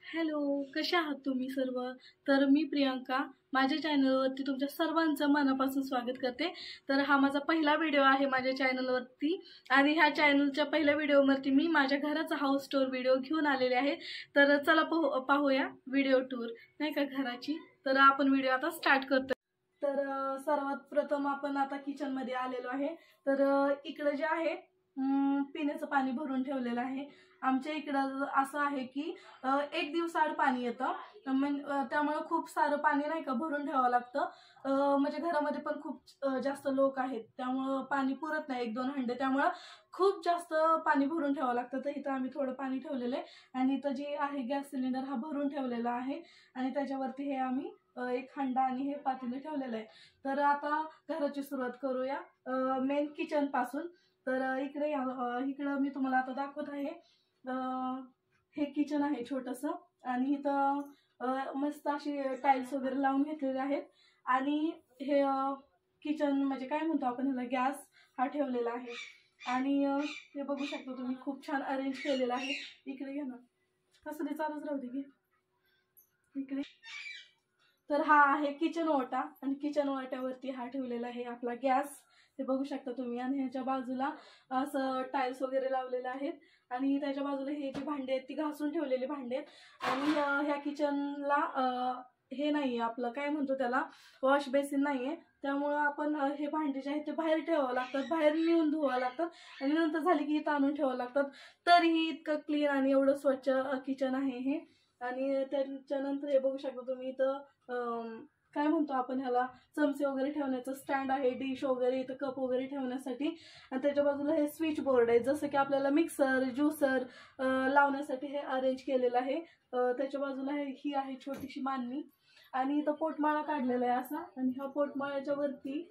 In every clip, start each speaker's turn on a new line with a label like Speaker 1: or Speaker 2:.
Speaker 1: Hello, कशा आहात तुम्ही सर्व? तर मी प्रियंका माझ्या चॅनलवरती तुमच्या सर्वांचं मनापासून स्वागत करते. तर हा माझा पहिला व्हिडिओ आहे माझ्या चॅनलवरती आणि ह्या चॅनलच्या पहिल्या व्हिडिओवरती मी माझ्या घराचा हाऊस टूर व्हिडिओ घेऊन आलेले आहे. तर चला पाहूया व्हिडिओ टूर नाही का घराची. तर आपण व्हिडिओ आता स्टार्ट करतो. तर सर्वात प्रथम आपण आता किचनमध्ये आलेलो आहे. तर इकडे जे आहे पिण्याचं पाणी भरून ठेवलेलं आहे. आमच्या इकडं असं आहे की एक दिवसाआड पाणी येतं, त्यामुळे खूप सारं पाणी नाही का भरून ठेवावं लागतं. म्हणजे घरामध्ये पण खूप जास्त लोक आहेत, त्यामुळं पाणी पुरत नाही 1-2 हंडे, त्यामुळं खूप जास्त पाणी भरून ठेवावं लागतं. तर इथं आम्ही थोडं पाणी ठेवलेलं आहे आणि इथं जे आहे गॅस सिलेंडर हा भरून ठेवलेला आहे आणि त्याच्यावरती हे आम्ही एक हंडा आणि हे पातेलं ठेवलेलं आहे. तर आता घराची सुरुवात करूया मेन किचन पासून. तर इकडं मी तुम्हाला आता दाखवत आहे. हे किचन आहे छोटंसं आणि इथं मस्त अशी टाईल्स वगैरे लावून घेतलेले आहेत आणि हे किचन म्हणजे काय म्हणतो आपण ह्याला, गॅस हा ठेवलेला आहे आणि हे बघू शकता तुम्ही खूप छान अरेंज केलेलं आहे. इकडे घ्या ना, कसं ते चालूच राहू दे की इकडे. तर हा आहे किचन ओटा आणि किचन ओट्यावरती हा ठेवलेला आहे आपला गॅस, हे बघू शकता तुम्ही. आणि ह्याच्या बाजूला असं टाईल्स वगैरे लावलेले आहेत आणि त्याच्या बाजूला हे जे भांडे आहेत ती घासून ठेवलेले भांडे आहेत. आणि ह्या किचनला हे नाहीये, आपलं काय म्हणतो त्याला, वॉश बेसिन नाहीये, त्यामुळं आपण हे भांडे जे आहेत ते बाहेर ठेवावं लागतात, बाहेर नेऊन धुवावं लागतात आणि नंतर झाली की इथं आणून ठेवावं लागतात. तरीही इतकं क्लीन आणि एवढं स्वच्छ किचन आहे हे. आणि त्याच्यानंतर हे बघू शकता तुम्ही इथं काय म्हणतो आपण ह्याला, चमचे वगैरे ठेवण्याचं स्टँड आहे, डिश वगैरे इथं कप वगैरे ठेवण्यासाठी. आणि त्याच्या बाजूला हे स्विच बोर्ड आहे, जसं की आपल्याला मिक्सर ज्युसर लावण्यासाठी हे अरेंज केलेलं आहे. त्याच्या बाजूला ही आहे छोटीशी मांडणी आणि इथं पोटमाळा काढलेला आहे असा. आणि ह्या पोटमाळ्याच्या वरती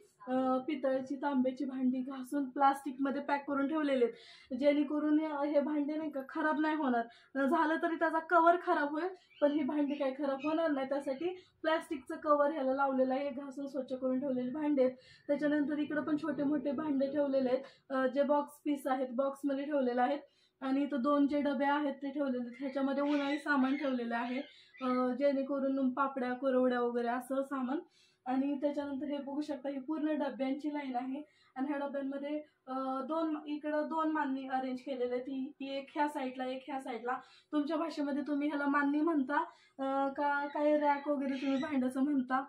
Speaker 1: पितळची तांब्याची भांडी घासून प्लास्टिकमध्ये पॅक करून ठेवलेले आहेत, जेणेकरून हे भांडे नाही का खराब नाही होणार. झालं तरी त्याचा कवर खराब होईल पण ही भांडी काही खराब होणार नाही, त्यासाठी प्लास्टिकचं कवर ह्याला लावलेलं आहे. घासून स्वच्छ करून ठेवलेले भांडे आहेत. त्याच्यानंतर इकडे पण छोटे मोठे भांडे ठेवलेले आहेत, जे बॉक्स पीस आहेत बॉक्समध्ये ठेवलेले आहेत. आणि इथं 2 जे डबे आहेत ते ठेवलेले आहेत, ह्याच्यामध्ये उन्हाळी सामान ठेवलेलं आहे, जेणेकरून पापड्या कुरवड्या वगैरे असं सामान. आणि त्याच्यानंतर हे बघू शकता ही पूर्ण डब्यांची लाईन आहे आणि ह्या डब्यांमध्ये इकडं 2 मांडणी अरेंज केलेले आहेत, ती एक ह्या साईडला एक ह्या साईडला. तुमच्या भाषेमध्ये तुम्ही ह्याला मांडणी म्हणता का काही रॅक वगैरे तुम्ही भांड्याचं म्हणता,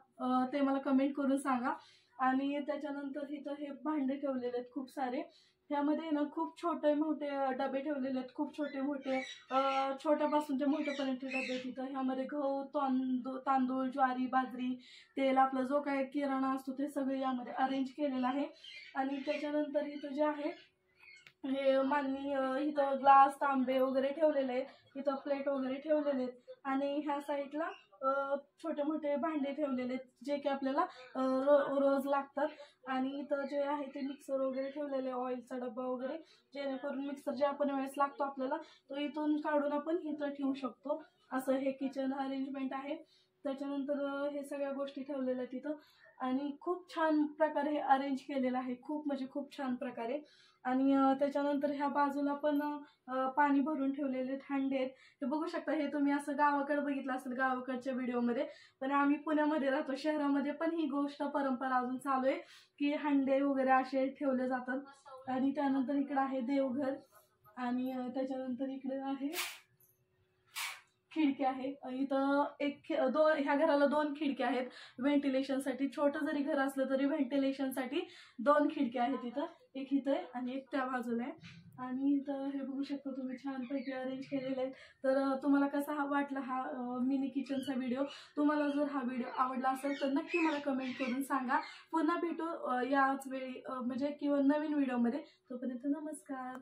Speaker 1: ते मला कमेंट करून सांगा. आणि त्याच्यानंतर इथं हे भांडे ठेवलेले आहेत खूप सारे. ह्यामध्ये ना खूप छोटे मोठे डबे ठेवलेले आहेत, खूप छोटे मोठे, छोट्यापासून ते मोठ्यापर्यंत डबे आहेत. इथं ह्यामध्ये गहू, तांदूळ, ज्वारी, बाजरी, तेल, आपला जो काही किराणा असतो ते सगळे यामध्ये अरेंज केलेलं आहे. आणि त्याच्यानंतर इथं जे आहे हे मांडणी, इथं ग्लास तांबे वगैरे ठेवलेले आहेत, इथं प्लेट वगैरे ठेवलेले आहेत. आणि ह्या साईडला छोटे मोठे भांडे ठेवलेले आहेत, जे की आपल्याला रोज लागतात. आणि इथं जे आहे ते मिक्सर वगैरे ठेवलेले, ऑइलचा डब्बा वगैरे, जेणेकरून मिक्सर जे आपण वेळेस लागतो आपल्याला तो इथून काढून आपण इथं ठेवू शकतो. असं हे किचन अरेंजमेंट आहे. त्याच्यानंतर हे सगळ्या गोष्टी ठेवलेल्या आहेत तिथं आणि खूप छान प्रकारे हे अरेंज केलेलं आहे, खूप म्हणजे खूप छान प्रकारे. आणि त्याच्यानंतर ह्या बाजूला पण पाणी भरून ठेवलेले हांडे आहेत, ते बघू शकता. हे तुम्ही असं गावाकडे बघितलं असेल गावाकडच्या व्हिडिओमध्ये, पण आम्ही पुण्यामध्ये राहतो, शहरामध्ये पण ही गोष्ट परंपरा अजून चालू आहे की हांडे वगैरे असे ठेवले जातात. आणि त्यानंतर इकडे आहे देवघर आणि त्याच्यानंतर इकडे आहे खिडकी आहे. इथं ह्या घराला 2 खिडक्या आहेत व्हेंटिलेशनसाठी. छोटं जरी घर असलं तरी व्हेंटिलेशनसाठी 2 खिडक्या आहेत, इथं एक इथं आहे आणि एक त्या बाजूला आहे. आणि इथं हे बघू शकता तुम्ही छानपैकी अरेंज केलेले आहेत. तर तुम्हाला कसा वाटला हा मिनी किचनचा व्हिडिओ? तुम्हाला जर हा व्हिडिओ आवडला असेल तर नक्की मला कमेंट करून सांगा. पुन्हा भेटू याच वेळी म्हणजे किंवा नवीन व्हिडिओमध्ये. तोपर्यंत नमस्कार.